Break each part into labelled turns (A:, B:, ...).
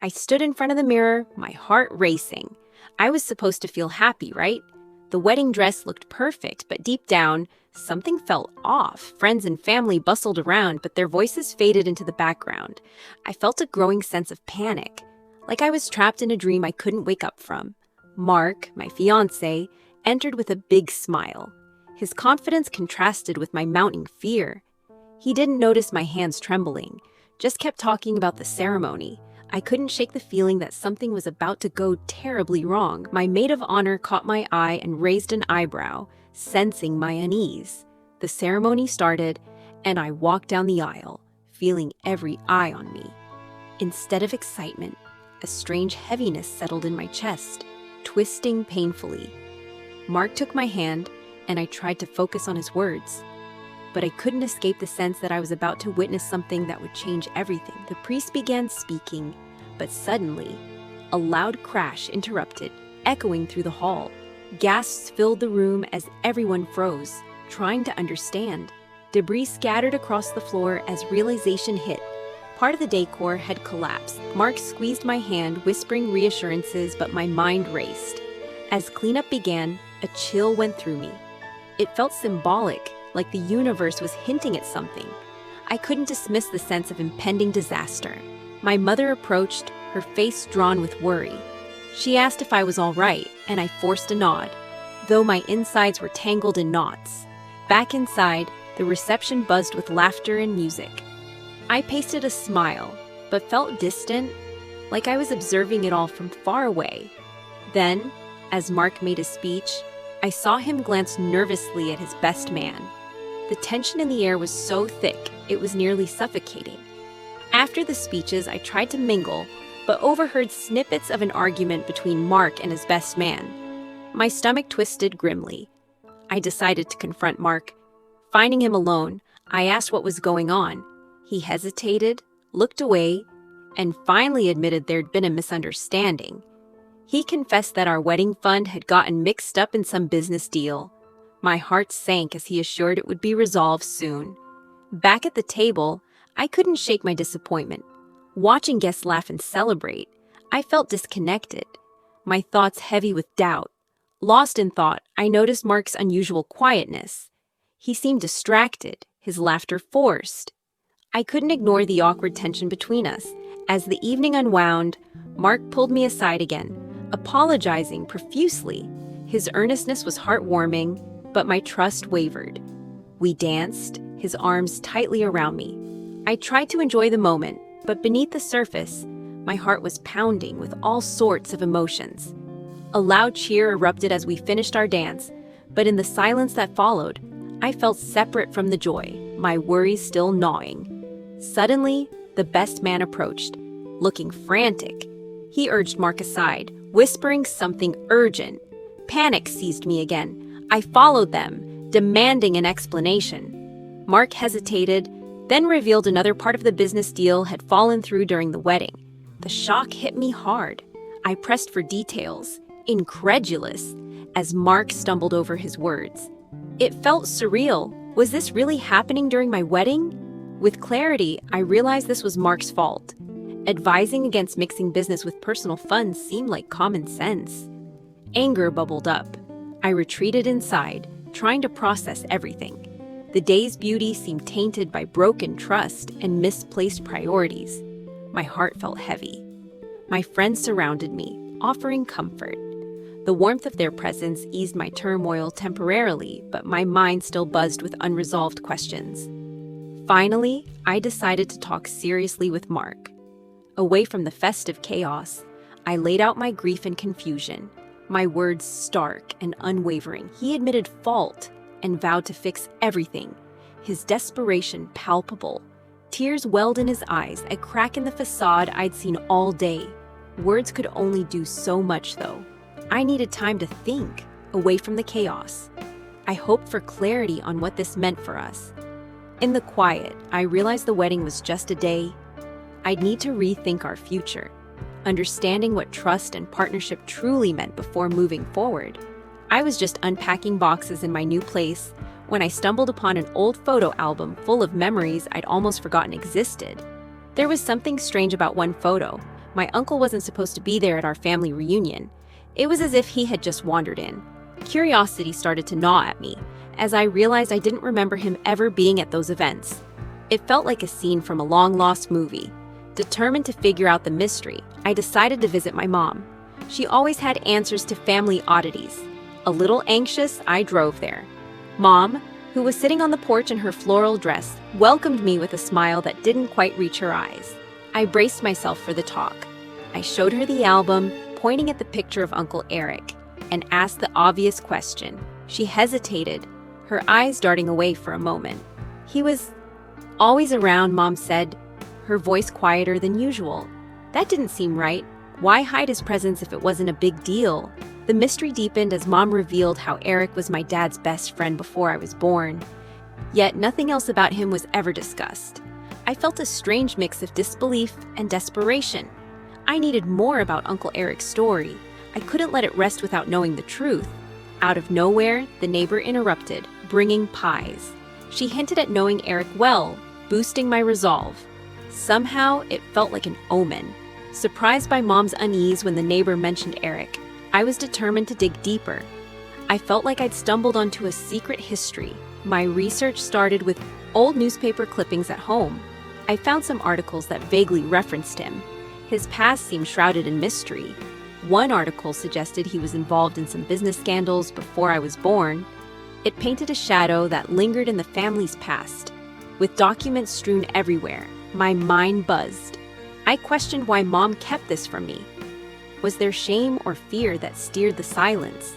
A: I stood in front of the mirror, my heart racing. I was supposed to feel happy, right? The wedding dress looked perfect, but deep down, something felt off. Friends and family bustled around, but their voices faded into the background. I felt a growing sense of panic, like I was trapped in a dream I couldn't wake up from. Mark, my fiancé, entered with a big smile. His confidence contrasted with my mounting fear. He didn't notice my hands trembling, just kept talking about the ceremony. I couldn't shake the feeling that something was about to go terribly wrong. My maid of honor caught my eye and raised an eyebrow, sensing my unease. The ceremony started, and I walked down the aisle, feeling every eye on me. Instead of excitement, a strange heaviness settled in my chest, twisting painfully. Mark took my hand, and I tried to focus on his words. But I couldn't escape the sense that I was about to witness something that would change everything. The priest began speaking, but suddenly, a loud crash interrupted, echoing through the hall. Gasps filled the room as everyone froze, trying to understand. Debris scattered across the floor as realization hit. Part of the decor had collapsed. Mark squeezed my hand, whispering reassurances, but my mind raced. As cleanup began, a chill went through me. It felt symbolic, like the universe was hinting at something. I couldn't dismiss the sense of impending disaster. My mother approached, her face drawn with worry. She asked if I was all right, and I forced a nod, though my insides were tangled in knots. Back inside, the reception buzzed with laughter and music. I pasted a smile, but felt distant, like I was observing it all from far away. Then, as Mark made his speech, I saw him glance nervously at his best man. The tension in the air was so thick, it was nearly suffocating. After the speeches, I tried to mingle, but overheard snippets of an argument between Mark and his best man. My stomach twisted grimly. I decided to confront Mark. Finding him alone, I asked what was going on. He hesitated, looked away, and finally admitted there'd been a misunderstanding. He confessed that our wedding fund had gotten mixed up in some business deal. My heart sank as he assured it would be resolved soon. Back at the table, I couldn't shake my disappointment. Watching guests laugh and celebrate, I felt disconnected, my thoughts heavy with doubt. Lost in thought, I noticed Mark's unusual quietness. He seemed distracted, his laughter forced. I couldn't ignore the awkward tension between us. As the evening unwound, Mark pulled me aside again, apologizing profusely. His earnestness was heartwarming, but my trust wavered. We danced, his arms tightly around me. I tried to enjoy the moment, but beneath the surface, my heart was pounding with all sorts of emotions. A loud cheer erupted as we finished our dance, but in the silence that followed, I felt separate from the joy, my worries still gnawing. Suddenly, the best man approached, looking frantic. He urged Mark aside, whispering something urgent. Panic seized me again. I followed them, demanding an explanation. Mark hesitated, then revealed another part of the business deal had fallen through during the wedding. The shock hit me hard. I pressed for details, incredulous, as Mark stumbled over his words. It felt surreal. Was this really happening during my wedding? With clarity, I realized this was Mark's fault. Advising against mixing business with personal funds seemed like common sense. Anger bubbled up. I retreated inside, trying to process everything. The day's beauty seemed tainted by broken trust and misplaced priorities. My heart felt heavy. My friends surrounded me, offering comfort. The warmth of their presence eased my turmoil temporarily, but my mind still buzzed with unresolved questions. Finally, I decided to talk seriously with Mark. Away from the festive chaos, I laid out my grief and confusion, my words stark and unwavering. He admitted fault and vowed to fix everything, his desperation palpable. Tears welled in his eyes, a crack in the facade I'd seen all day. Words could only do so much, though. I needed time to think, away from the chaos. I hoped for clarity on what this meant for us. In the quiet, I realized the wedding was just a day. I'd need to rethink our future, understanding what trust and partnership truly meant before moving forward. I was just unpacking boxes in my new place when I stumbled upon an old photo album full of memories I'd almost forgotten existed. There was something strange about one photo. My uncle wasn't supposed to be there at our family reunion. It was as if he had just wandered in. Curiosity started to gnaw at me, as I realized I didn't remember him ever being at those events. It felt like a scene from a long-lost movie. Determined to figure out the mystery, I decided to visit my mom. She always had answers to family oddities. A little anxious, I drove there. Mom, who was sitting on the porch in her floral dress, welcomed me with a smile that didn't quite reach her eyes. I braced myself for the talk. I showed her the album, pointing at the picture of Uncle Eric, and asked the obvious question. She hesitated, her eyes darting away for a moment. He was always around, Mom said, her voice quieter than usual. That didn't seem right. Why hide his presence if it wasn't a big deal? The mystery deepened as Mom revealed how Eric was my dad's best friend before I was born. Yet nothing else about him was ever discussed. I felt a strange mix of disbelief and desperation. I needed more about Uncle Eric's story. I couldn't let it rest without knowing the truth. Out of nowhere, the neighbor interrupted, bringing pies. She hinted at knowing Eric well, boosting my resolve. Somehow, it felt like an omen. Surprised by Mom's unease when the neighbor mentioned Eric, I was determined to dig deeper. I felt like I'd stumbled onto a secret history. My research started with old newspaper clippings at home. I found some articles that vaguely referenced him. His past seemed shrouded in mystery. One article suggested he was involved in some business scandals before I was born. It painted a shadow that lingered in the family's past. With documents strewn everywhere, my mind buzzed. I questioned why Mom kept this from me. Was there shame or fear that steered the silence?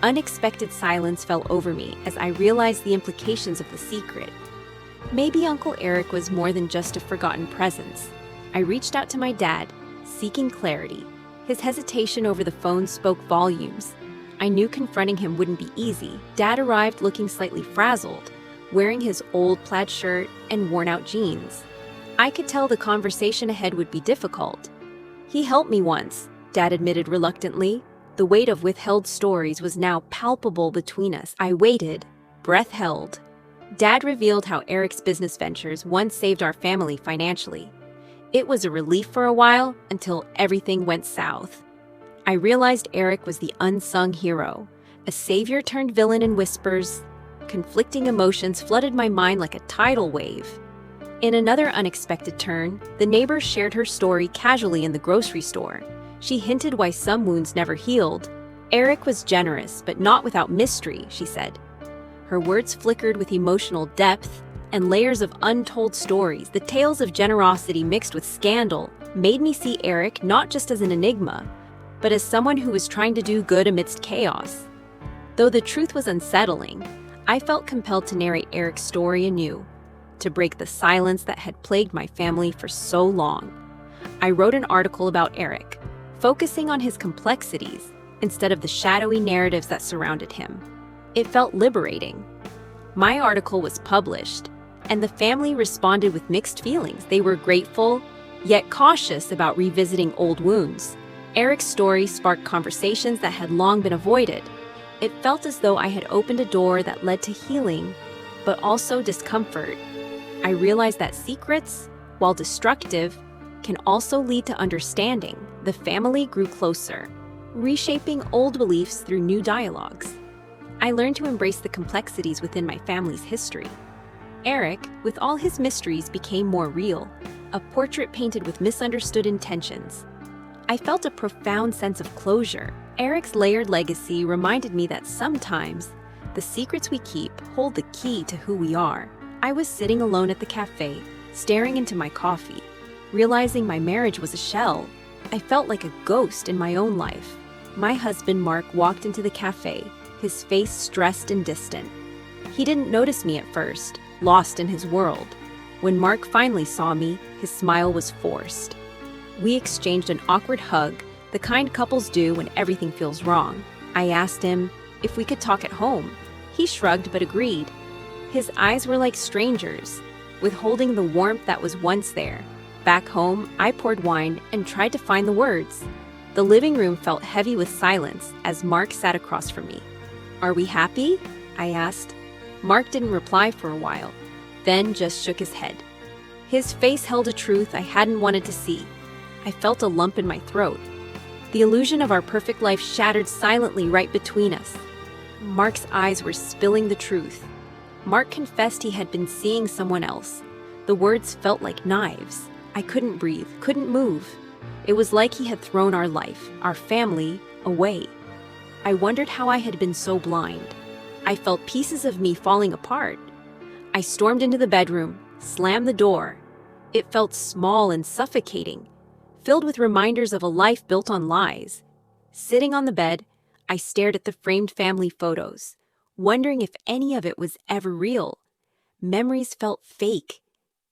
A: Unexpected silence fell over me as I realized the implications of the secret. Maybe Uncle Eric was more than just a forgotten presence. I reached out to my dad, seeking clarity. His hesitation over the phone spoke volumes. I knew confronting him wouldn't be easy. Dad arrived looking slightly frazzled, wearing his old plaid shirt and worn-out jeans. I could tell the conversation ahead would be difficult. He helped me once, Dad admitted reluctantly. The weight of withheld stories was now palpable between us. I waited, breath held. Dad revealed how Eric's business ventures once saved our family financially. It was a relief for a while until everything went south. I realized Eric was the unsung hero, a savior turned villain in whispers. Conflicting emotions flooded my mind like a tidal wave. In another unexpected turn, the neighbor shared her story casually in the grocery store. She hinted why some wounds never healed. Eric was generous, but not without mystery, she said. Her words flickered with emotional depth and layers of untold stories. The tales of generosity mixed with scandal made me see Eric not just as an enigma, but as someone who was trying to do good amidst chaos. Though the truth was unsettling, I felt compelled to narrate Eric's story anew, to break the silence that had plagued my family for so long. I wrote an article about Eric, focusing on his complexities instead of the shadowy narratives that surrounded him. It felt liberating. My article was published, and the family responded with mixed feelings. They were grateful, yet cautious about revisiting old wounds. Eric's story sparked conversations that had long been avoided. It felt as though I had opened a door that led to healing, but also discomfort. I realized that secrets, while destructive, can also lead to understanding. The family grew closer, reshaping old beliefs through new dialogues. I learned to embrace the complexities within my family's history. Eric, with all his mysteries, became more real, a portrait painted with misunderstood intentions. I felt a profound sense of closure. Eric's layered legacy reminded me that sometimes the secrets we keep hold the key to who we are. I was sitting alone at the cafe, staring into my coffee, realizing my marriage was a shell. I felt like a ghost in my own life. My husband, Mark, walked into the cafe, his face stressed and distant. He didn't notice me at first, lost in his world. When Mark finally saw me, his smile was forced. We exchanged an awkward hug, the kind couples do when everything feels wrong. I asked him if we could talk at home. He shrugged but agreed. His eyes were like strangers, withholding the warmth that was once there. Back home, I poured wine and tried to find the words. The living room felt heavy with silence as Mark sat across from me. "Are we happy?" I asked. Mark didn't reply for a while, then just shook his head. His face held a truth I hadn't wanted to see. I felt a lump in my throat. The illusion of our perfect life shattered silently right between us. Mark's eyes were spilling the truth. Mark confessed he had been seeing someone else. The words felt like knives. I couldn't breathe, couldn't move. It was like he had thrown our life, our family, away. I wondered how I had been so blind. I felt pieces of me falling apart. I stormed into the bedroom, slammed the door. It felt small and suffocating, filled with reminders of a life built on lies. Sitting on the bed, I stared at the framed family photos, wondering if any of it was ever real. Memories felt fake,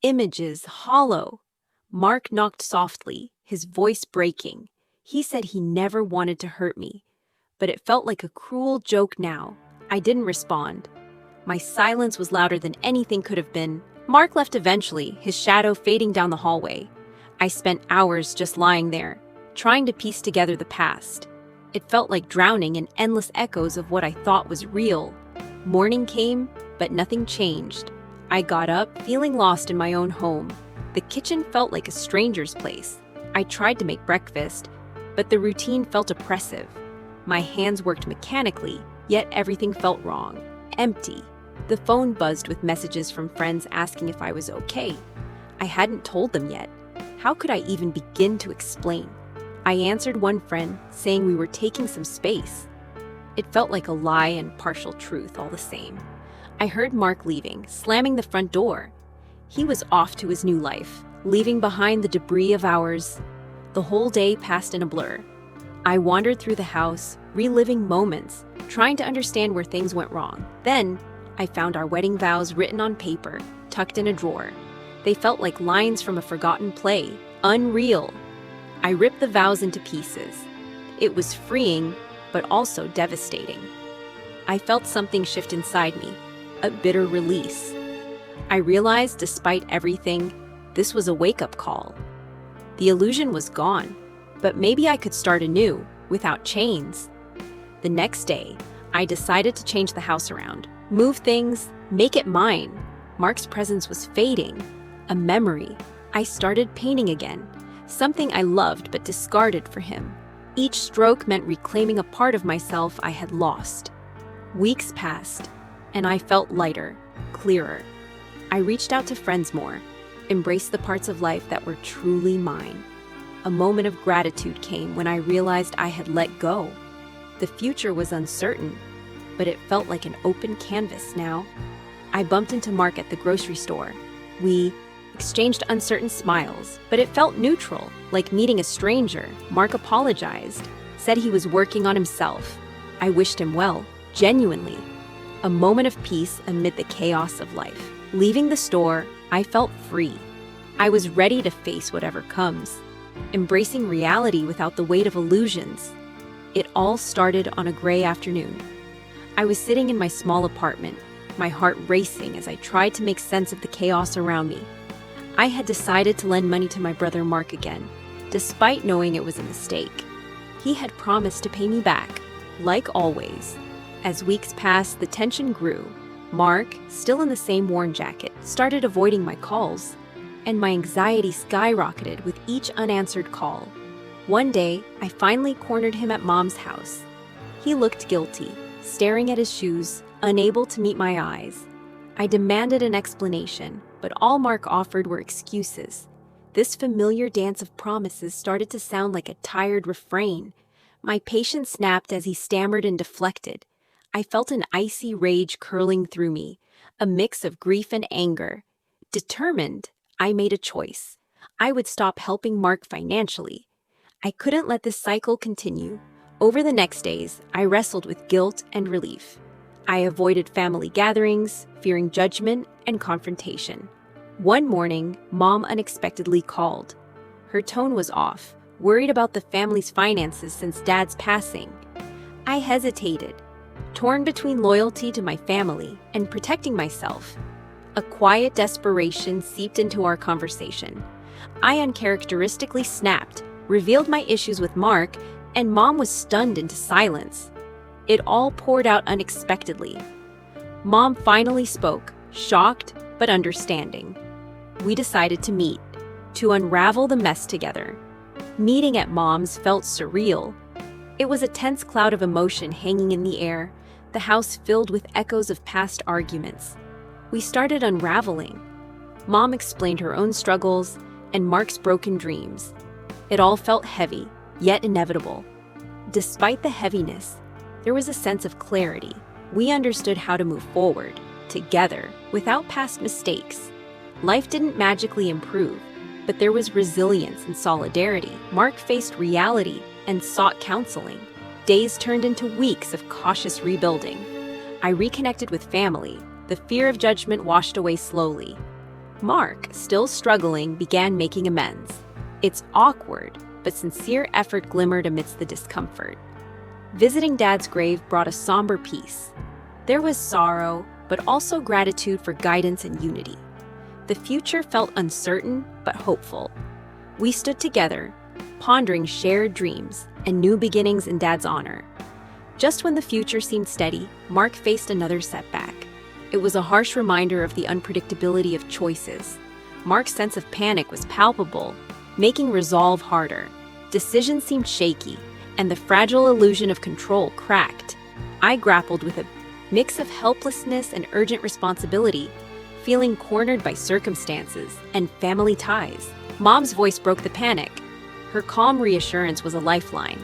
A: images hollow. Mark knocked softly, his voice breaking. He said he never wanted to hurt me, but it felt like a cruel joke now. I didn't respond. My silence was louder than anything could have been. Mark left eventually, his shadow fading down the hallway. I spent hours just lying there, trying to piece together the past. It felt like drowning in endless echoes of what I thought was real. Morning came, but nothing changed. I got up, feeling lost in my own home. The kitchen felt like a stranger's place. I tried to make breakfast, but the routine felt oppressive. My hands worked mechanically, yet everything felt wrong, empty. The phone buzzed with messages from friends asking if I was okay. I hadn't told them yet. How could I even begin to explain? I answered one friend, saying we were taking some space. It felt like a lie and partial truth all the same. I heard Mark leaving, slamming the front door. He was off to his new life, leaving behind the debris of ours. The whole day passed in a blur. I wandered through the house, reliving moments, trying to understand where things went wrong. Then, I found our wedding vows written on paper, tucked in a drawer. They felt like lines from a forgotten play, unreal. I ripped the vows into pieces. It was freeing, but also devastating. I felt something shift inside me, a bitter release. I realized, despite everything, this was a wake-up call. The illusion was gone, but maybe I could start anew, without chains. The next day, I decided to change the house around, move things, make it mine. Mark's presence was fading, a memory. I started painting again, something I loved but discarded for him. Each stroke meant reclaiming a part of myself I had lost. Weeks passed, and I felt lighter, clearer. I reached out to friends more, embraced the parts of life that were truly mine. A moment of gratitude came when I realized I had let go. The future was uncertain, but it felt like an open canvas now. I bumped into Mark at the grocery store. We exchanged uncertain smiles, but it felt neutral, like meeting a stranger. Mark apologized, said he was working on himself. I wished him well, genuinely. A moment of peace amid the chaos of life. Leaving the store, I felt free. I was ready to face whatever comes, embracing reality without the weight of illusions. It all started on a gray afternoon. I was sitting in my small apartment, my heart racing as I tried to make sense of the chaos around me. I had decided to lend money to my brother Mark again, despite knowing it was a mistake. He had promised to pay me back, like always. As weeks passed, the tension grew. Mark, still in the same worn jacket, started avoiding my calls, and my anxiety skyrocketed with each unanswered call. One day, I finally cornered him at Mom's house. He looked guilty, staring at his shoes, unable to meet my eyes. I demanded an explanation, but all Mark offered were excuses. This familiar dance of promises started to sound like a tired refrain. My patience snapped as he stammered and deflected. I felt an icy rage curling through me, a mix of grief and anger. Determined, I made a choice. I would stop helping Mark financially. I couldn't let this cycle continue. Over the next days, I wrestled with guilt and relief. I avoided family gatherings, fearing judgment and confrontation. One morning, Mom unexpectedly called. Her tone was off, worried about the family's finances since Dad's passing. I hesitated, torn between loyalty to my family and protecting myself. A quiet desperation seeped into our conversation. I uncharacteristically snapped, revealed my issues with Mark, and Mom was stunned into silence. It all poured out unexpectedly. Mom finally spoke, shocked but understanding. We decided to meet, to unravel the mess together. Meeting at Mom's felt surreal. It was a tense cloud of emotion hanging in the air, the house filled with echoes of past arguments. We started unraveling. Mom explained her own struggles and Mark's broken dreams. It all felt heavy, yet inevitable. Despite the heaviness, there was a sense of clarity. We understood how to move forward, together, without past mistakes. Life didn't magically improve, but there was resilience and solidarity. Mark faced reality and sought counseling. Days turned into weeks of cautious rebuilding. I reconnected with family. The fear of judgment washed away slowly. Mark, still struggling, began making amends. It's awkward, but sincere effort glimmered amidst the discomfort. Visiting Dad's grave brought a somber peace. There was sorrow, but also gratitude for guidance and unity. The future felt uncertain, but hopeful. We stood together, pondering shared dreams and new beginnings in Dad's honor. Just when the future seemed steady, Mark faced another setback. It was a harsh reminder of the unpredictability of choices. Mark's sense of panic was palpable, making resolve harder. Decisions seemed shaky, and the fragile illusion of control cracked. I grappled with a mix of helplessness and urgent responsibility, feeling cornered by circumstances and family ties. Mom's voice broke the panic. Her calm reassurance was a lifeline,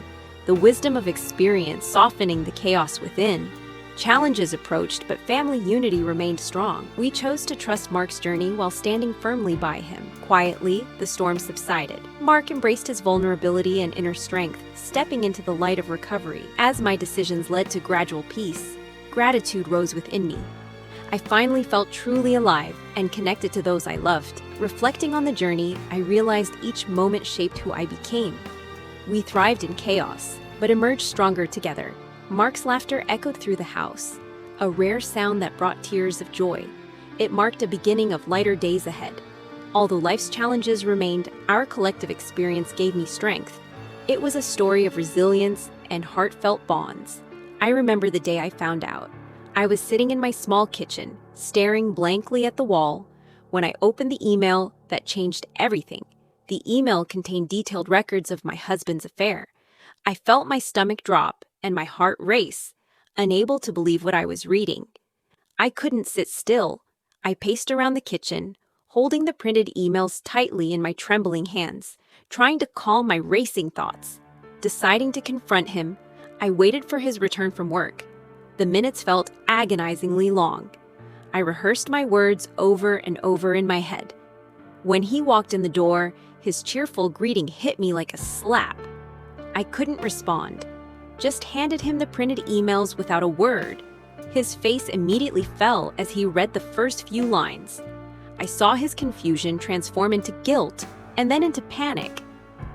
A: the wisdom of experience softening the chaos within. Challenges approached, but family unity remained strong. We chose to trust Mark's journey while standing firmly by him. Quietly, the storm subsided. Mark embraced his vulnerability and inner strength, stepping into the light of recovery. As my decisions led to gradual peace, gratitude rose within me. I finally felt truly alive and connected to those I loved. Reflecting on the journey, I realized each moment shaped who I became. We thrived in chaos, but emerged stronger together. Mark's laughter echoed through the house, a rare sound that brought tears of joy. It marked a beginning of lighter days ahead. Although life's challenges remained, our collective experience gave me strength. It was a story of resilience and heartfelt bonds. I remember the day I found out. I was sitting in my small kitchen, staring blankly at the wall, when I opened the email that changed everything. The email contained detailed records of my husband's affair. I felt my stomach drop and my heart race, unable to believe what I was reading. I couldn't sit still. I paced around the kitchen, holding the printed emails tightly in my trembling hands, trying to calm my racing thoughts. Deciding to confront him, I waited for his return from work. The minutes felt agonizingly long. I rehearsed my words over and over in my head. When he walked in the door, his cheerful greeting hit me like a slap. I couldn't respond, just handed him the printed emails without a word. His face immediately fell as he read the first few lines. I saw his confusion transform into guilt and then into panic.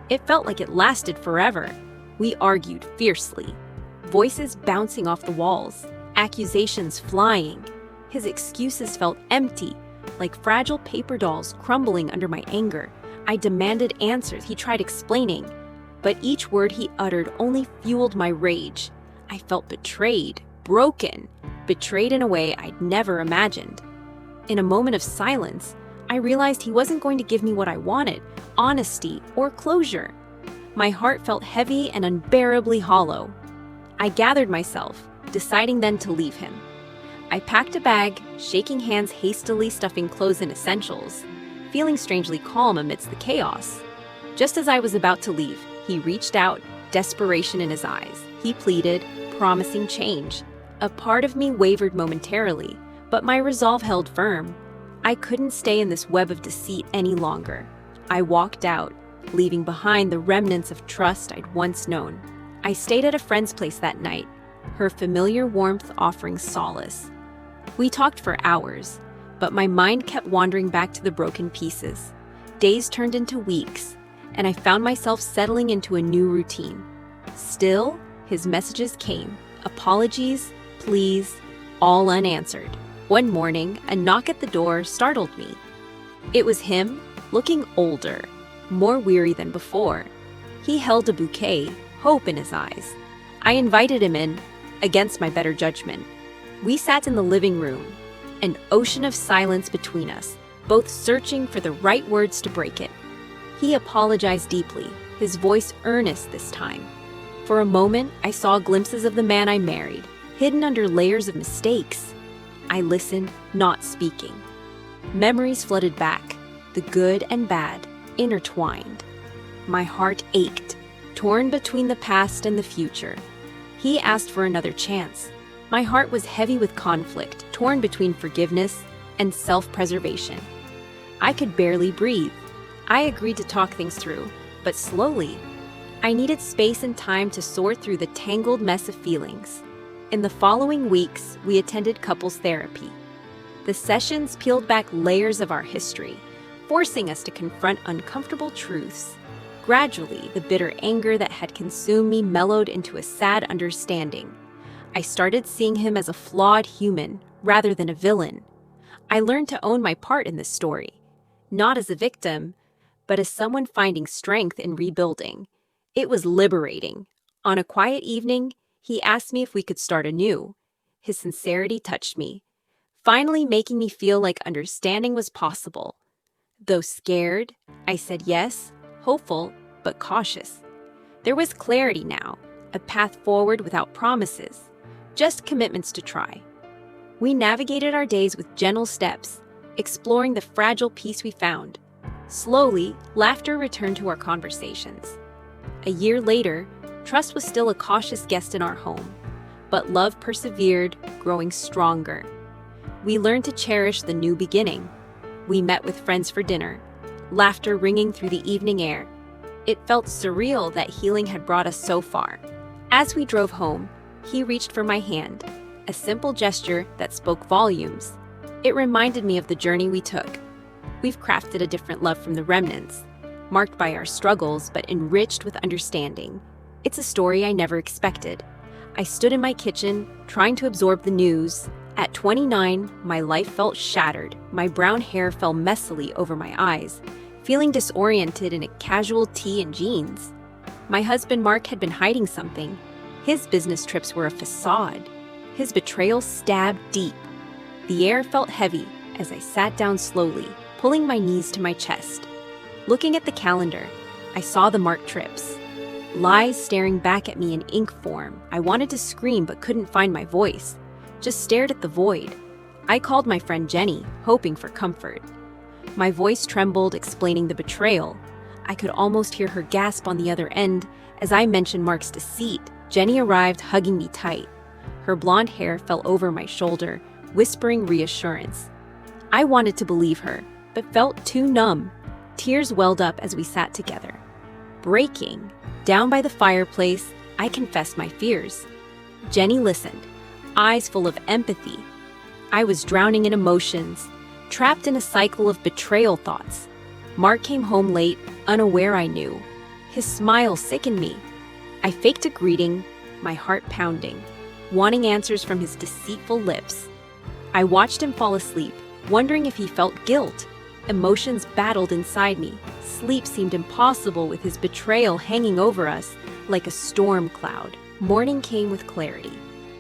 A: It felt like it lasted forever. We argued fiercely, voices bouncing off the walls, accusations flying. His excuses felt empty, like fragile paper dolls crumbling under my anger. I demanded answers. He tried explaining, but each word he uttered only fueled my rage. I felt betrayed, broken, betrayed in a way I'd never imagined. In a moment of silence, I realized he wasn't going to give me what I wanted, honesty or closure. My heart felt heavy and unbearably hollow. I gathered myself, deciding then to leave him. I packed a bag, shaking hands, hastily stuffing clothes and essentials, feeling strangely calm amidst the chaos. Just as I was about to leave, he reached out, desperation in his eyes. He pleaded, promising change. A part of me wavered momentarily, but my resolve held firm. I couldn't stay in this web of deceit any longer. I walked out, leaving behind the remnants of trust I'd once known. I stayed at a friend's place that night, her familiar warmth offering solace. We talked for hours, but my mind kept wandering back to the broken pieces. Days turned into weeks, and I found myself settling into a new routine. Still, his messages came, apologies, pleas, all unanswered. One morning, a knock at the door startled me. It was him, looking older, more weary than before. He held a bouquet, hope in his eyes. I invited him in, against my better judgment. We sat in the living room, an ocean of silence between us, both searching for the right words to break it. He apologized deeply, his voice earnest this time. For a moment, I saw glimpses of the man I married, hidden under layers of mistakes. I listened, not speaking. Memories flooded back, the good and bad, intertwined. My heart ached, torn between the past and the future. He asked for another chance. My heart was heavy with conflict, torn between forgiveness and self-preservation. I could barely breathe. I agreed to talk things through, but slowly. I needed space and time to sort through the tangled mess of feelings. In the following weeks, we attended couples therapy. The sessions peeled back layers of our history, forcing us to confront uncomfortable truths. Gradually, the bitter anger that had consumed me mellowed into a sad understanding. I started seeing him as a flawed human rather than a villain. I learned to own my part in this story, not as a victim, but as someone finding strength in rebuilding. It was liberating. On a quiet evening, he asked me if we could start anew. His sincerity touched me, finally making me feel like understanding was possible. Though scared, I said yes, hopeful, but cautious. There was clarity now, a path forward without promises, just commitments to try. We navigated our days with gentle steps, exploring the fragile peace we found. Slowly, laughter returned to our conversations. A year later, trust was still a cautious guest in our home, but love persevered, growing stronger. We learned to cherish the new beginning. We met with friends for dinner, laughter ringing through the evening air. It felt surreal that healing had brought us so far. As we drove home, he reached for my hand, a simple gesture that spoke volumes. It reminded me of the journey we took. We've crafted a different love from the remnants, marked by our struggles but enriched with understanding. It's a story I never expected. I stood in my kitchen, trying to absorb the news. At 29, my life felt shattered. My brown hair fell messily over my eyes, feeling disoriented in a casual tee and jeans. My husband Mark had been hiding something. His business trips were a facade. His betrayal stabbed deep. The air felt heavy as I sat down slowly, pulling my knees to my chest. Looking at the calendar, I saw the marked trips. Lies staring back at me in ink form. I wanted to scream but couldn't find my voice. Just stared at the void. I called my friend Jenny, hoping for comfort. My voice trembled, explaining the betrayal. I could almost hear her gasp on the other end as I mentioned Mark's deceit. Jenny arrived, hugging me tight. Her blonde hair fell over my shoulder, whispering reassurance. I wanted to believe her, but felt too numb. Tears welled up as we sat together. Breaking. Down by the fireplace, I confessed my fears. Jenny listened, eyes full of empathy. I was drowning in emotions, trapped in a cycle of betrayal thoughts. Mark came home late, unaware I knew. His smile sickened me. I faked a greeting, my heart pounding, wanting answers from his deceitful lips. I watched him fall asleep, wondering if he felt guilt. Emotions battled inside me. Sleep seemed impossible with his betrayal hanging over us like a storm cloud. Morning came with clarity.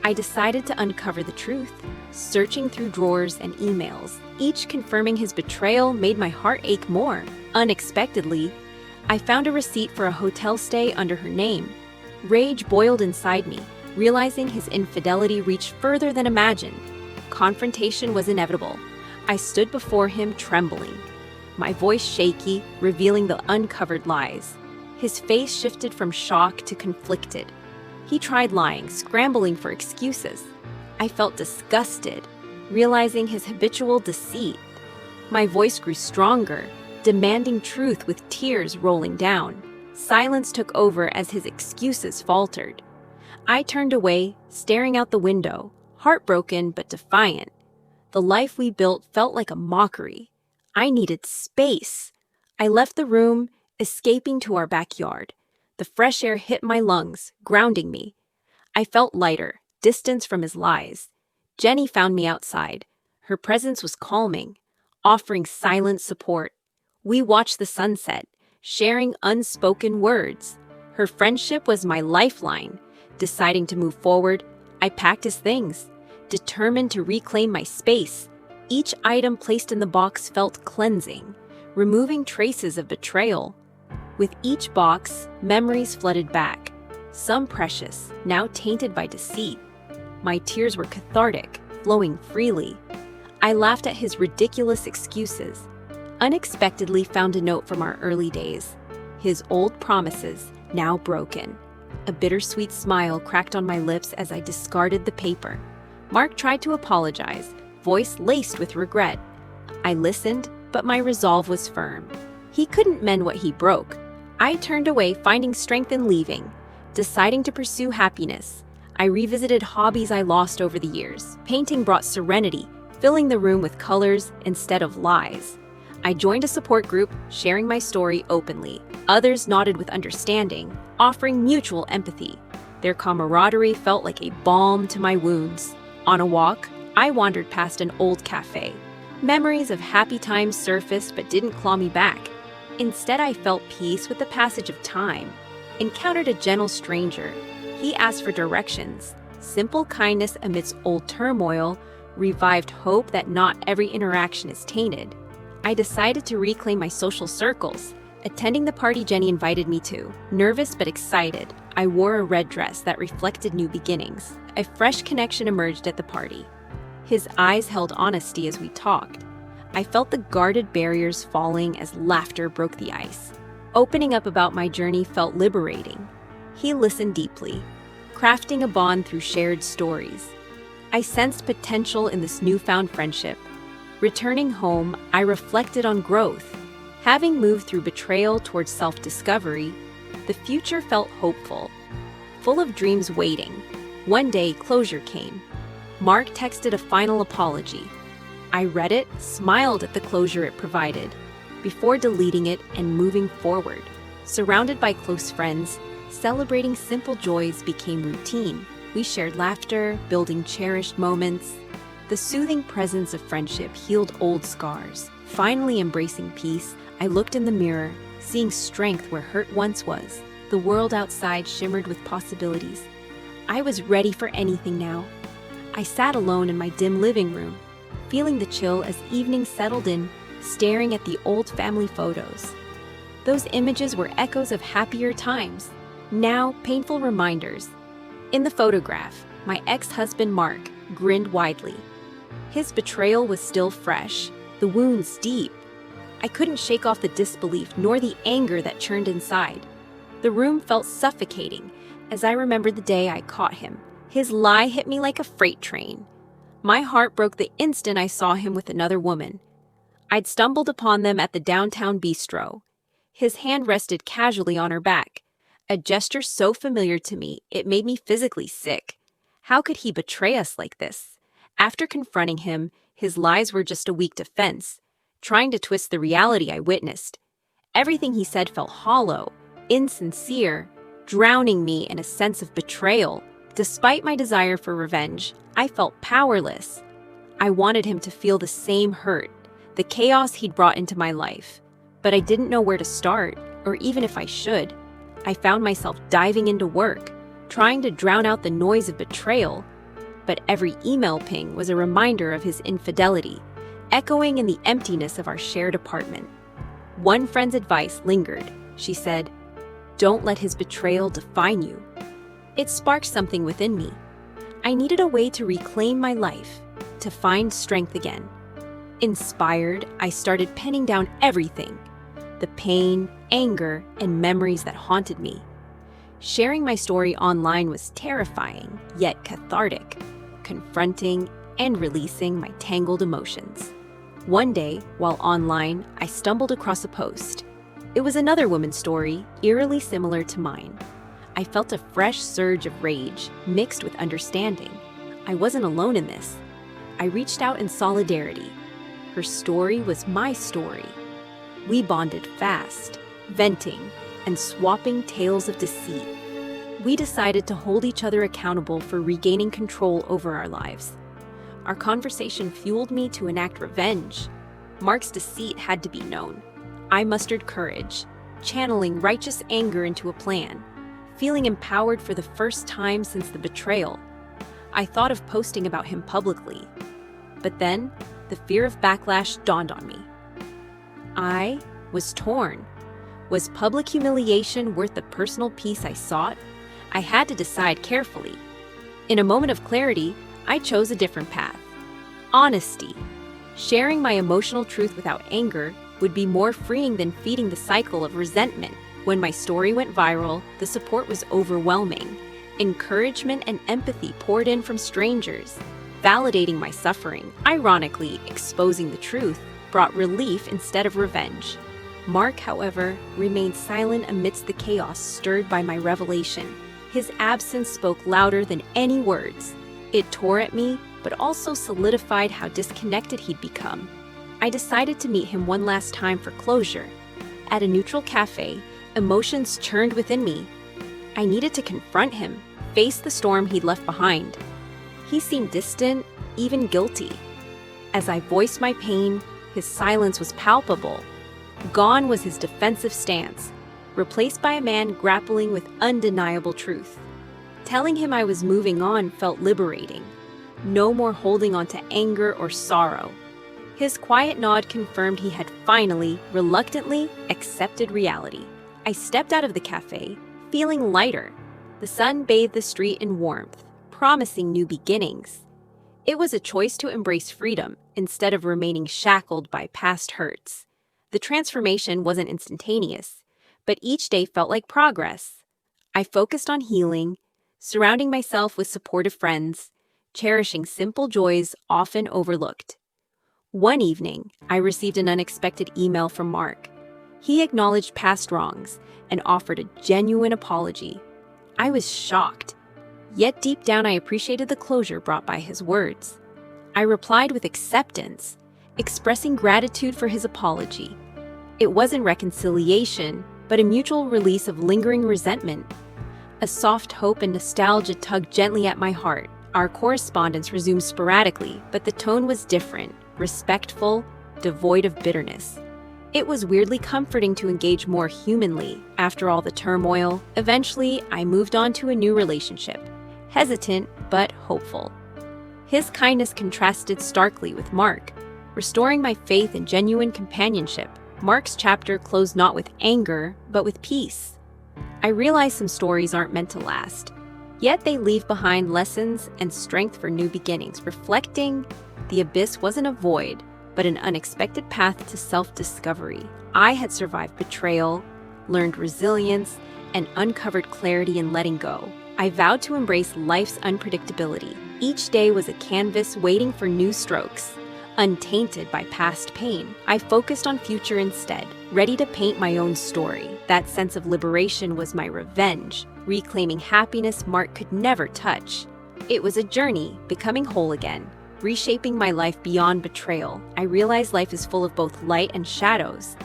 A: I decided to uncover the truth, searching through drawers and emails. Each confirming his betrayal made my heart ache more. Unexpectedly, I found a receipt for a hotel stay under her name. Rage boiled inside me, realizing his infidelity reached further than imagined. Confrontation was inevitable. I stood before him trembling, my voice shaky, revealing the uncovered lies. His face shifted from shock to conflicted. He tried lying, scrambling for excuses. I felt disgusted, realizing his habitual deceit. My voice grew stronger, demanding truth with tears rolling down. Silence took over as his excuses faltered. I turned away, staring out the window, heartbroken but defiant. The life we built felt like a mockery. I needed space. I left the room, escaping to our backyard. The fresh air hit my lungs, grounding me. I felt lighter, distance from his lies. Jenny found me outside. Her presence was calming, offering silent support. We watched the sunset, sharing unspoken words. Her friendship was my lifeline. Deciding to move forward, I packed his things, determined to reclaim my space. Each item placed in the box felt cleansing, removing traces of betrayal. With each box, memories flooded back, some precious, now tainted by deceit. My tears were cathartic, flowing freely. I laughed at his ridiculous excuses. Unexpectedly found a note from our early days. His old promises, now broken. A bittersweet smile cracked on my lips as I discarded the paper. Mark tried to apologize, voice laced with regret. I listened, but my resolve was firm. He couldn't mend what he broke. I turned away, finding strength in leaving, deciding to pursue happiness. I revisited hobbies I lost over the years. Painting brought serenity, filling the room with colors instead of lies. I joined a support group, sharing my story openly. Others nodded with understanding, offering mutual empathy. Their camaraderie felt like a balm to my wounds. On a walk, I wandered past an old cafe. Memories of happy times surfaced but didn't claw me back. Instead, I felt peace with the passage of time. Encountered a gentle stranger. He asked for directions. Simple kindness amidst old turmoil revived hope that not every interaction is tainted. I decided to reclaim my social circles, attending the party Jenny invited me to. Nervous but excited, I wore a red dress that reflected new beginnings. A fresh connection emerged at the party. His eyes held honesty as we talked. I felt the guarded barriers falling as laughter broke the ice. Opening up about my journey felt liberating. He listened deeply, crafting a bond through shared stories. I sensed potential in this newfound friendship. Returning home, I reflected on growth. Having moved through betrayal towards self-discovery, the future felt hopeful, full of dreams waiting. One day, closure came. Mark texted a final apology. I read it, smiled at the closure it provided, before deleting it and moving forward. Surrounded by close friends, celebrating simple joys became routine. We shared laughter, building cherished moments. The soothing presence of friendship healed old scars. Finally embracing peace, I looked in the mirror, seeing strength where hurt once was. The world outside shimmered with possibilities. I was ready for anything now. I sat alone in my dim living room, feeling the chill as evening settled in, staring at the old family photos. Those images were echoes of happier times, now painful reminders. In the photograph, my ex-husband Mark grinned widely. His betrayal was still fresh, the wounds deep. I couldn't shake off the disbelief nor the anger that churned inside. The room felt suffocating as I remembered the day I caught him. His lie hit me like a freight train. My heart broke the instant I saw him with another woman. I'd stumbled upon them at the downtown bistro. His hand rested casually on her back, a gesture so familiar to me it made me physically sick. How could he betray us like this? After confronting him, his lies were just a weak defense, trying to twist the reality I witnessed. Everything he said felt hollow, insincere, drowning me in a sense of betrayal. Despite my desire for revenge, I felt powerless. I wanted him to feel the same hurt, the chaos he'd brought into my life. But I didn't know where to start, or even if I should. I found myself diving into work, trying to drown out the noise of betrayal. But every email ping was a reminder of his infidelity, echoing in the emptiness of our shared apartment. One friend's advice lingered. She said, "Don't let his betrayal define you." It sparked something within me. I needed a way to reclaim my life, to find strength again. Inspired, I started penning down everything, the pain, anger, and memories that haunted me. Sharing my story online was terrifying, yet cathartic, confronting and releasing my tangled emotions. One day, while online, I stumbled across a post. It was another woman's story, eerily similar to mine. I felt a fresh surge of rage, mixed with understanding. I wasn't alone in this. I reached out in solidarity. Her story was my story. We bonded fast, venting and swapping tales of deceit. We decided to hold each other accountable for regaining control over our lives. Our conversation fueled me to enact revenge. Mark's deceit had to be known. I mustered courage, channeling righteous anger into a plan. Feeling empowered for the first time since the betrayal, I thought of posting about him publicly. But then, the fear of backlash dawned on me. I was torn. Was public humiliation worth the personal peace I sought? I had to decide carefully. In a moment of clarity, I chose a different path. Honesty. Sharing my emotional truth without anger would be more freeing than feeding the cycle of resentment. When my story went viral, the support was overwhelming. Encouragement and empathy poured in from strangers, validating my suffering. Ironically, exposing the truth brought relief instead of revenge. Mark, however, remained silent amidst the chaos stirred by my revelation. His absence spoke louder than any words. It tore at me, but also solidified how disconnected he'd become. I decided to meet him one last time for closure. At a neutral cafe, emotions churned within me. I needed to confront him, face the storm he'd left behind. He seemed distant, even guilty. As I voiced my pain, his silence was palpable. Gone was his defensive stance, replaced by a man grappling with undeniable truth. Telling him I was moving on felt liberating. No more holding on to anger or sorrow. His quiet nod confirmed he had finally, reluctantly, accepted reality. I stepped out of the cafe, feeling lighter. The sun bathed the street in warmth, promising new beginnings. It was a choice to embrace freedom instead of remaining shackled by past hurts. The transformation wasn't instantaneous, but each day felt like progress. I focused on healing, surrounding myself with supportive friends, cherishing simple joys often overlooked. One evening, I received an unexpected email from Mark. He acknowledged past wrongs and offered a genuine apology. I was shocked, yet deep down I appreciated the closure brought by his words. I replied with acceptance, expressing gratitude for his apology. It wasn't reconciliation, but a mutual release of lingering resentment. A soft hope and nostalgia tugged gently at my heart. Our correspondence resumed sporadically, but the tone was different, respectful, devoid of bitterness. It was weirdly comforting to engage more humanly after all the turmoil. Eventually, I moved on to a new relationship, hesitant but hopeful. His kindness contrasted starkly with Mark, restoring my faith in genuine companionship. Mark's chapter closed not with anger, but with peace. I realize some stories aren't meant to last, yet they leave behind lessons and strength for new beginnings, reflecting the abyss wasn't a void, but an unexpected path to self-discovery. I had survived betrayal, learned resilience, and uncovered clarity in letting go. I vowed to embrace life's unpredictability. Each day was a canvas waiting for new strokes. Untainted by past pain, I focused on future instead, ready to paint my own story. That sense of liberation was my revenge, reclaiming happiness Mark could never touch. It was a journey, becoming whole again, reshaping my life beyond betrayal. I realized life is full of both light and shadows,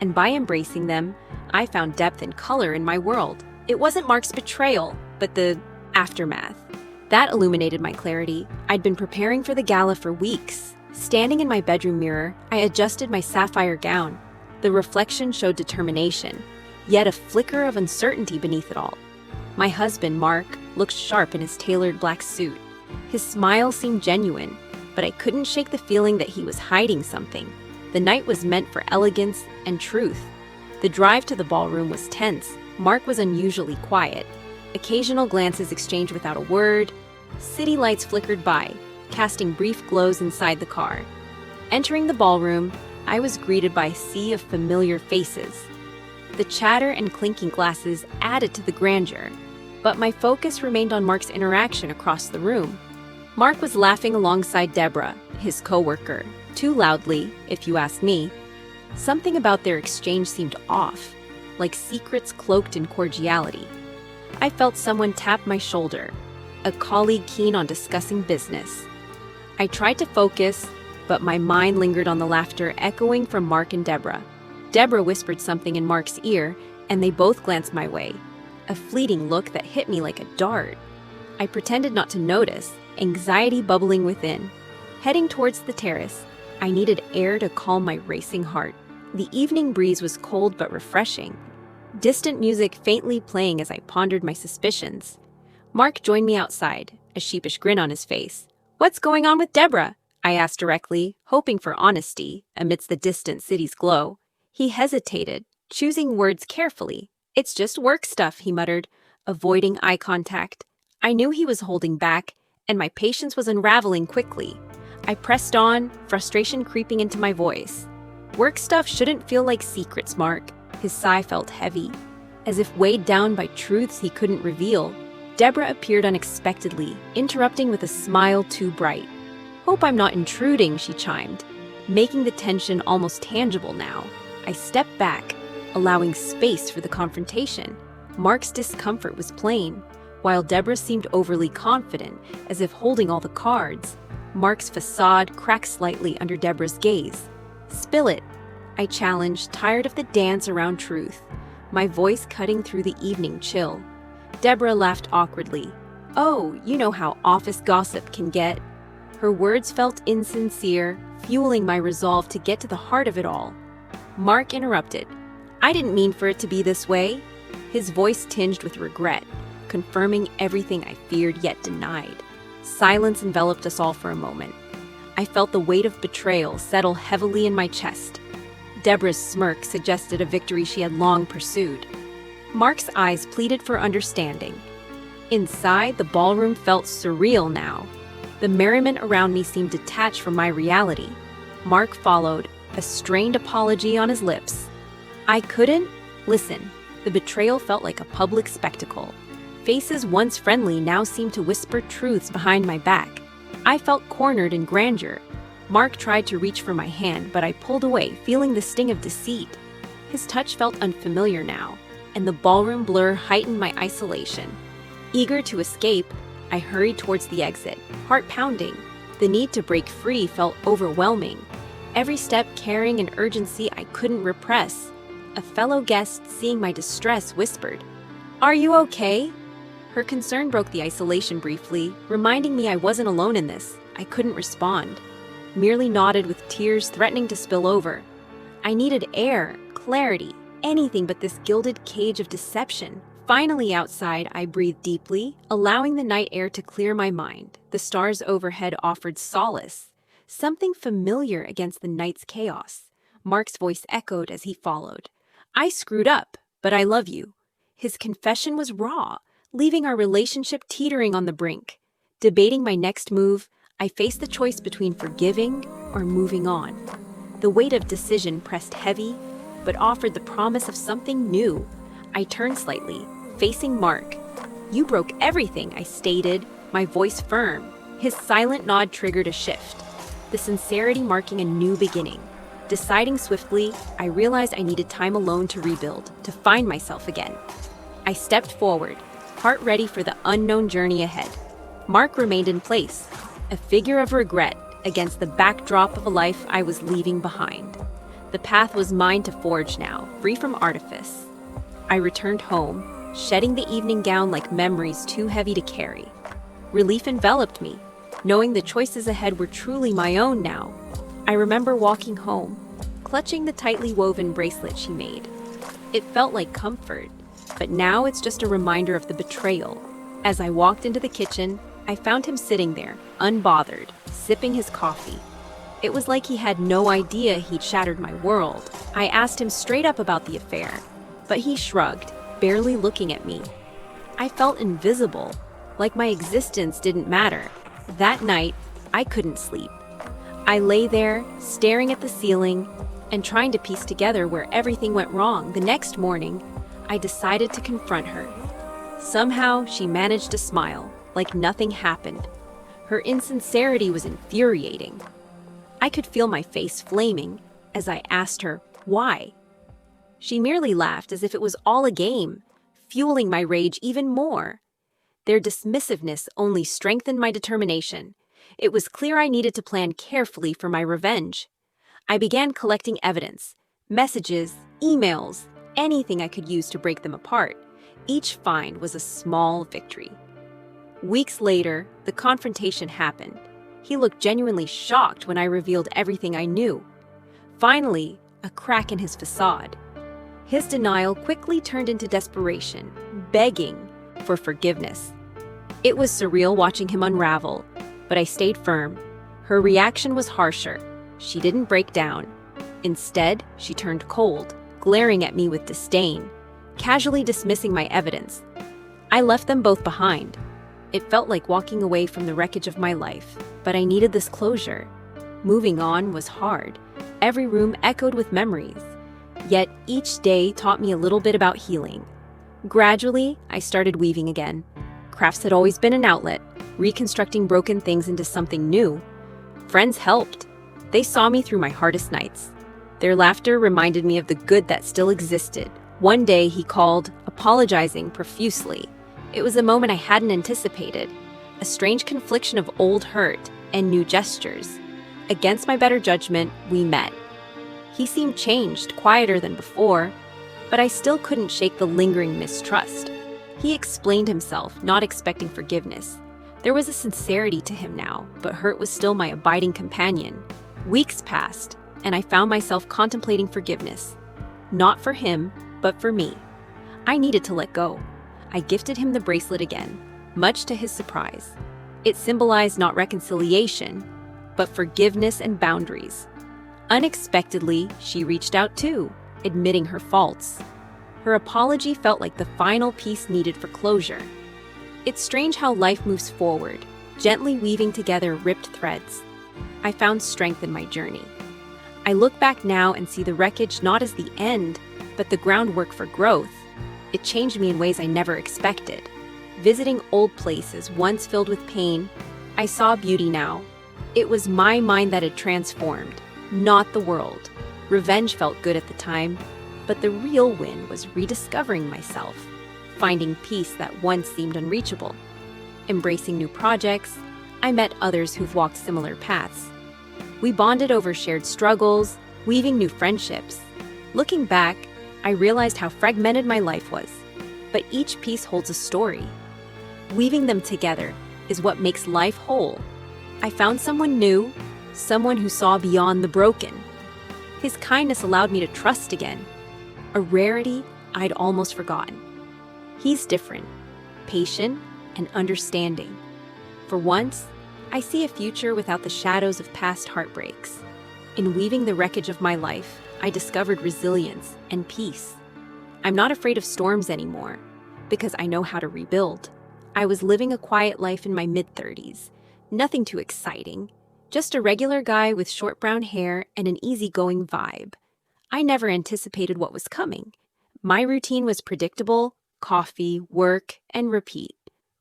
A: and by embracing them, I found depth and color in my world. It wasn't Mark's betrayal, but the aftermath. That illuminated my clarity. I'd been preparing for the gala for weeks. Standing in my bedroom mirror, I adjusted my sapphire gown. The reflection showed determination, yet a flicker of uncertainty beneath it all. My husband, Mark, looked sharp in his tailored black suit. His smile seemed genuine, but I couldn't shake the feeling that he was hiding something. The night was meant for elegance and truth. The drive to the ballroom was tense. Mark was unusually quiet. Occasional glances exchanged without a word. City lights flickered by, casting brief glows inside the car. Entering the ballroom, I was greeted by a sea of familiar faces. The chatter and clinking glasses added to the grandeur, but my focus remained on Mark's interaction across the room. Mark was laughing alongside Deborah, his co-worker, too loudly, if you ask me. Something about their exchange seemed off, like secrets cloaked in cordiality. I felt someone tap my shoulder, a colleague keen on discussing business. I tried to focus, but my mind lingered on the laughter echoing from Mark and Deborah. Deborah whispered something in Mark's ear, and they both glanced my way, a fleeting look that hit me like a dart. I pretended not to notice, anxiety bubbling within. Heading towards the terrace, I needed air to calm my racing heart. The evening breeze was cold but refreshing, distant music faintly playing as I pondered my suspicions. Mark joined me outside, a sheepish grin on his face. "What's going on with Deborah?" I asked directly, hoping for honesty amidst the distant city's glow. He hesitated, choosing words carefully. "It's just work stuff," he muttered, avoiding eye contact. I knew he was holding back, and my patience was unraveling quickly. I pressed on, frustration creeping into my voice. "Work stuff shouldn't feel like secrets, Mark." His sigh felt heavy, as if weighed down by truths he couldn't reveal. Deborah appeared unexpectedly, interrupting with a smile too bright. "Hope I'm not intruding," she chimed, making the tension almost tangible now. I stepped back, allowing space for the confrontation. Mark's discomfort was plain, while Deborah seemed overly confident, as if holding all the cards. Mark's facade cracked slightly under Deborah's gaze. "Spill it," I challenged, tired of the dance around truth, my voice cutting through the evening chill. Deborah laughed awkwardly. "Oh, you know how office gossip can get." Her words felt insincere, fueling my resolve to get to the heart of it all. Mark interrupted. "I didn't mean for it to be this way." His voice tinged with regret, confirming everything I feared yet denied. Silence enveloped us all for a moment. I felt the weight of betrayal settle heavily in my chest. Deborah's smirk suggested a victory she had long pursued. Mark's eyes pleaded for understanding. Inside, the ballroom felt surreal now. The merriment around me seemed detached from my reality. Mark followed, a strained apology on his lips. I couldn't listen. The betrayal felt like a public spectacle. Faces once friendly now seemed to whisper truths behind my back. I felt cornered in grandeur. Mark tried to reach for my hand, but I pulled away, feeling the sting of deceit. His touch felt unfamiliar now, and the ballroom blur heightened my isolation. Eager to escape, I hurried towards the exit, heart pounding. The need to break free felt overwhelming, every step carrying an urgency I couldn't repress. A fellow guest, seeing my distress, whispered, "Are you okay?" Her concern broke the isolation briefly, reminding me I wasn't alone in this. I couldn't respond, merely nodded with tears threatening to spill over. I needed air, clarity, anything but this gilded cage of deception. Finally outside, I breathed deeply, allowing the night air to clear my mind. The stars overhead offered solace, something familiar against the night's chaos. Mark's voice echoed as he followed. "I screwed up, but I love you." His confession was raw, leaving our relationship teetering on the brink. Debating my next move, I faced the choice between forgiving or moving on. The weight of decision pressed heavy, but offered the promise of something new. I turned slightly, facing Mark. "You broke everything," I stated, my voice firm. His silent nod triggered a shift, the sincerity marking a new beginning. Deciding swiftly, I realized I needed time alone to rebuild, to find myself again. I stepped forward, heart ready for the unknown journey ahead. Mark remained in place, a figure of regret against the backdrop of a life I was leaving behind. The path was mine to forge now, free from artifice. I returned home, shedding the evening gown like memories too heavy to carry. Relief enveloped me, knowing the choices ahead were truly my own now. I remember walking home, clutching the tightly woven bracelet she made. It felt like comfort, but now it's just a reminder of the betrayal. As I walked into the kitchen, I found him sitting there, unbothered, sipping his coffee. It was like he had no idea he'd shattered my world. I asked him straight up about the affair, but he shrugged, barely looking at me. I felt invisible, like my existence didn't matter. That night, I couldn't sleep. I lay there, staring at the ceiling, and trying to piece together where everything went wrong. The next morning, I decided to confront her. Somehow, she managed to smile, like nothing happened. Her insincerity was infuriating. I could feel my face flaming as I asked her, why? She merely laughed as if it was all a game, fueling my rage even more. Their dismissiveness only strengthened my determination. It was clear I needed to plan carefully for my revenge. I began collecting evidence, messages, emails, anything I could use to break them apart. Each find was a small victory. Weeks later, the confrontation happened. He looked genuinely shocked when I revealed everything I knew. Finally, a crack in his facade. His denial quickly turned into desperation, begging for forgiveness. It was surreal watching him unravel, but I stayed firm. Her reaction was harsher. She didn't break down. Instead, she turned cold, glaring at me with disdain, casually dismissing my evidence. I left them both behind. It felt like walking away from the wreckage of my life, but I needed this closure. Moving on was hard. Every room echoed with memories. Yet each day taught me a little bit about healing. Gradually, I started weaving again. Crafts had always been an outlet, reconstructing broken things into something new. Friends helped. They saw me through my hardest nights. Their laughter reminded me of the good that still existed. One day he called, apologizing profusely. It was a moment I hadn't anticipated, a strange confliction of old hurt and new gestures. Against my better judgment, we met. He seemed changed, quieter than before, but I still couldn't shake the lingering mistrust. He explained himself, not expecting forgiveness. There was a sincerity to him now, but hurt was still my abiding companion. Weeks passed, and I found myself contemplating forgiveness. Not for him, but for me. I needed to let go. I gifted him the bracelet again, much to his surprise. It symbolized not reconciliation, but forgiveness and boundaries. Unexpectedly, she reached out too, admitting her faults. Her apology felt like the final piece needed for closure. It's strange how life moves forward, gently weaving together ripped threads. I found strength in my journey. I look back now and see the wreckage not as the end, but the groundwork for growth. It changed me in ways I never expected. Visiting old places once filled with pain, I saw beauty now. It was my mind that had transformed, not the world. Revenge felt good at the time, but the real win was rediscovering myself, finding peace that once seemed unreachable. Embracing new projects, I met others who've walked similar paths. We bonded over shared struggles, weaving new friendships. Looking back, I realized how fragmented my life was, but each piece holds a story. Weaving them together is what makes life whole. I found someone new, someone who saw beyond the broken. His kindness allowed me to trust again, a rarity I'd almost forgotten. He's different, patient, and understanding. For once, I see a future without the shadows of past heartbreaks. In weaving the wreckage of my life, I discovered resilience and peace. I'm not afraid of storms anymore, because I know how to rebuild. I was living a quiet life in my mid-30s, nothing too exciting, just a regular guy with short brown hair and an easygoing vibe. I never anticipated what was coming. My routine was predictable: coffee, work, and repeat.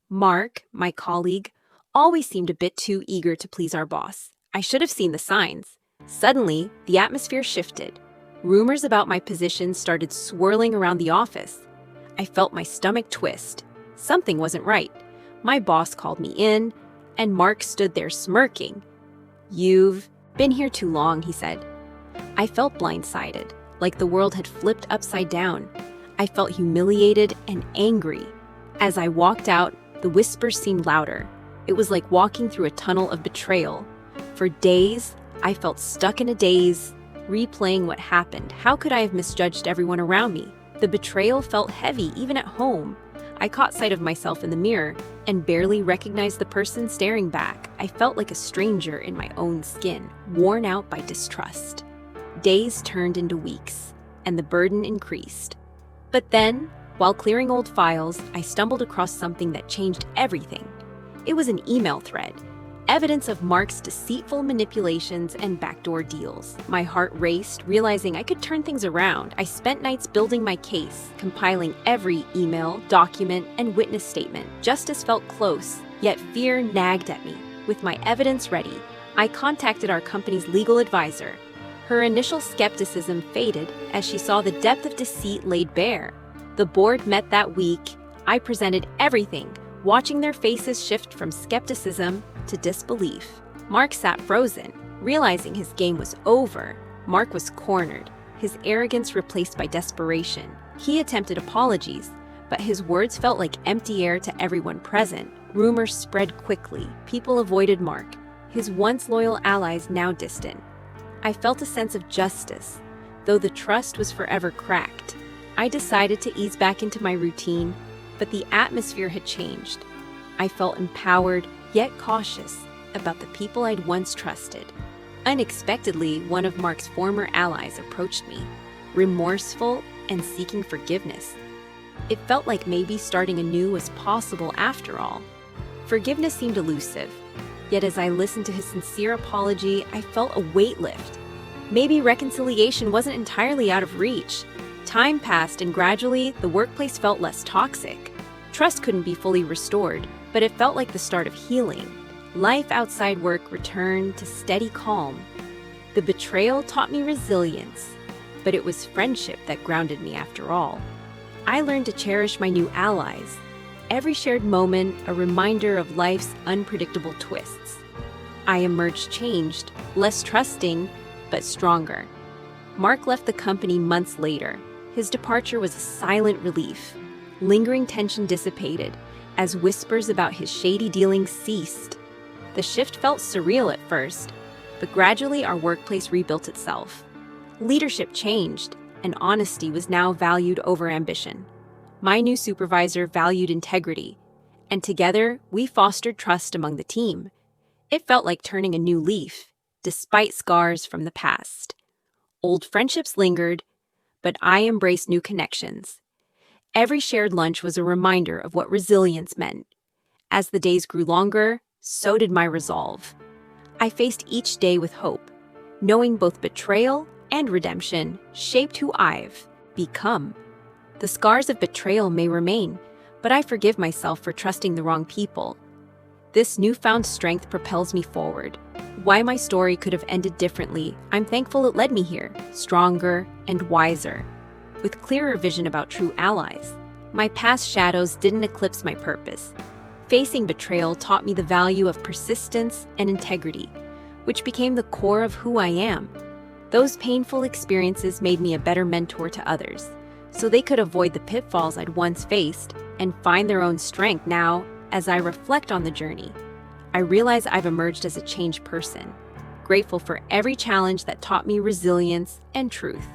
A: Mark, my colleague, always seemed a bit too eager to please our boss. I should have seen the signs. Suddenly, the atmosphere shifted. Rumors about my position started swirling around the office. I felt my stomach twist. Something wasn't right. My boss called me in, and Mark stood there smirking. "You've been here too long," he said. I felt blindsided, like the world had flipped upside down. I felt humiliated and angry. As I walked out, the whispers seemed louder. It was like walking through a tunnel of betrayal. For days, I felt stuck in a daze, replaying what happened. How could I have misjudged everyone around me? The betrayal felt heavy, even at home. I caught sight of myself in the mirror and barely recognized the person staring back. I felt like a stranger in my own skin, worn out by distrust. Days turned into weeks, and the burden increased. But then, while clearing old files, I stumbled across something that changed everything. It was an email thread, evidence of Mark's deceitful manipulations and backdoor deals. My heart raced, realizing I could turn things around. I spent nights building my case, compiling every email, document, and witness statement. Justice felt close, yet fear nagged at me. With my evidence ready, I contacted our company's legal advisor. Her initial skepticism faded as she saw the depth of deceit laid bare. The board met that week. I presented everything, watching their faces shift from skepticism to disbelief. Mark sat frozen, realizing his game was over. Mark was cornered, his arrogance replaced by desperation. He attempted apologies, but his words felt like empty air to everyone present. Rumors spread quickly. People avoided Mark, his once loyal allies now distant. I felt a sense of justice, though the trust was forever cracked. I decided to ease back into my routine, but the atmosphere had changed. I felt empowered, yet cautious, about the people I'd once trusted. Unexpectedly, one of Mark's former allies approached me. remorseful, and seeking forgiveness. It felt like maybe starting anew was possible after all. Forgiveness seemed elusive, yet as I listened to his sincere apology, I felt a weight lift. Maybe reconciliation wasn't entirely out of reach. Time passed, and gradually, the workplace felt less toxic. Trust couldn't be fully restored, but it felt like the start of healing. Life outside work returned to steady calm. The betrayal taught me resilience, but it was friendship that grounded me after all. I learned to cherish my new allies. Every shared moment, a reminder of life's unpredictable twists. I emerged changed, less trusting, but stronger. Mark left the company months later. His departure was a silent relief. Lingering tension dissipated as whispers about his shady dealings ceased. The shift felt surreal at first, but gradually our workplace rebuilt itself. Leadership changed, and honesty was now valued over ambition. My new supervisor valued integrity, and together we fostered trust among the team. It felt like turning a new leaf, despite scars from the past. Old friendships lingered, but I embraced new connections. Every shared lunch was a reminder of what resilience meant. As the days grew longer, so did my resolve. I faced each day with hope, knowing both betrayal and redemption shaped who I've become. The scars of betrayal may remain, but I forgive myself for trusting the wrong people. This newfound strength propels me forward. Why my story could have ended differently, I'm thankful it led me here, stronger and wiser, with clearer vision about true allies. My past shadows didn't eclipse my purpose. Facing betrayal taught me the value of persistence and integrity, which became the core of who I am. Those painful experiences made me a better mentor to others, so they could avoid the pitfalls I'd once faced and find their own strength. Now, as I reflect on the journey, I realize I've emerged as a changed person, grateful for every challenge that taught me resilience and truth.